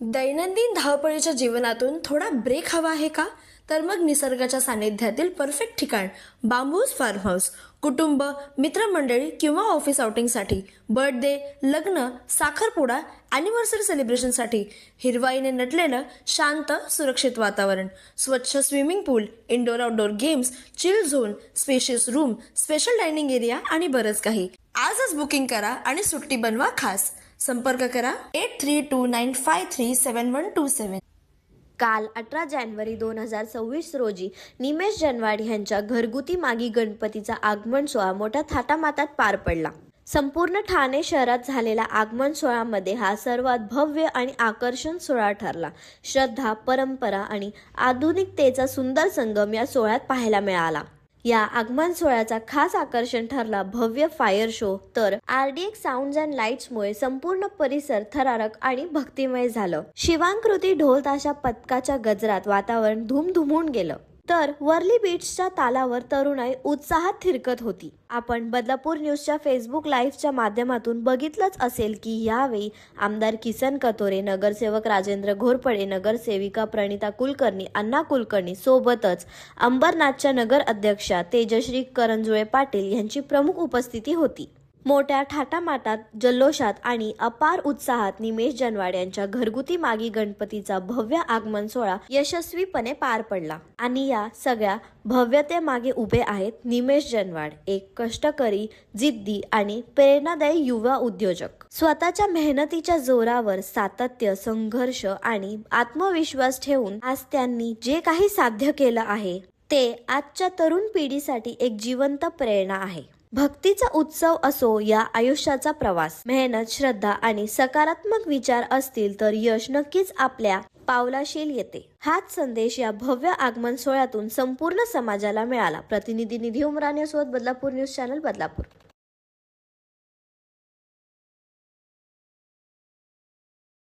दैनंदिन धावपळीच्या जीवनातून थोडा ब्रेक हवा आहे का? तर मग निसर्गाच्या सानिध्यातील परफेक्ट ठिकाण बांबूज फार्म हाऊस. कुटुंब, मित्रमंडळी किंवा ऑफिस आउटिंगसाठी, बर्थडे, लग्न, साखरपुडा, ॲनिव्हर्सरी सेलिब्रेशनसाठी हिरवाईने नटलेलं शांत सुरक्षित वातावरण, स्वच्छ swimming pool, indoor outdoor games, chill zone, spacious room, special dining area आणि बरंच काही. आजच बुकिंग करा आणि सुट्टी बनवा खास. संपर्क करा 8329537127. काल 18 जानेवारी 2026 रोजी निमेश जनवाड यांच्या घरगुती मागी गणपतीचा आगमन सोहळा मोठ्या थाटामाटात पार पडला. संपूर्ण ठाणे शहरात झालेल्या आगमन सोहळ्यामध्ये हा सर्वात भव्य आणि आकर्षण सोहळा ठरला. श्रद्धा, परंपरा आणि आधुनिकतेचा सुंदर संगम या सोहळ्यात पाहायला मिळाला. या आगमन सोहळ्याचा खास आकर्षण ठरला भव्य फायर शो. तर RDX साऊंड्स अँड लाईट्समुळे संपूर्ण परिसर थरारक आणि भक्तिमय झालं. शिवांकृती ढोल ताशा पथकाच्या गजरात वातावरण धुमधुमून गेलं. तर वर्ली बीचच्या तालावर तरुणाई उत्साहात थिरकत होती. आपण बदलापूर न्यूजच्या फेसबुक लाईव्हच्या माध्यमातून बघितलंच असेल की यावेळी आमदार किसन कथोरे, नगरसेवक राजेंद्र घोरपडे, नगरसेविका प्रणिता कुलकर्णी, अण्णा कुलकर्णी सोबतच अंबरनाथच्या नगर अध्यक्षा तेजश्री करंजुळे पाटील यांची प्रमुख उपस्थिती होती. मोठ्या थाटामाटात, जल्लोषात आणि अपार उत्साहात निमेश जनवाड यांच्या घरगुती मागी गणपतीचा भव्य आगमन सोहळा यशस्वीपणे पार पडला. आणि या सगळ्या भव्यतेमागे उभे आहेत निमेश जनवाड, एक कष्टकरी, जिद्दी आणि प्रेरणादायी युवा उद्योजक. स्वतःच्या मेहनतीच्या जोरावर सातत्य, संघर्ष आणि आत्मविश्वास ठेवून आज त्यांनी जे काही साध्य केलं आहे ते आजच्या तरुण पिढीसाठी एक जिवंत प्रेरणा आहे. भक्तीचा उत्सव असो या आयुष्याचा प्रवास, मेहनत, श्रद्धा आणि सकारात्मक विचार असतील तर यश नक्कीच आपल्या पावलाशील येते. हाच संदेश या भव्य आगमन सोहळ्यातून संपूर्ण समाजाला मिळाला. प्रतिनिधी निधी उमराने सोबत बदलापूर न्यूज चॅनल, बदलापूर.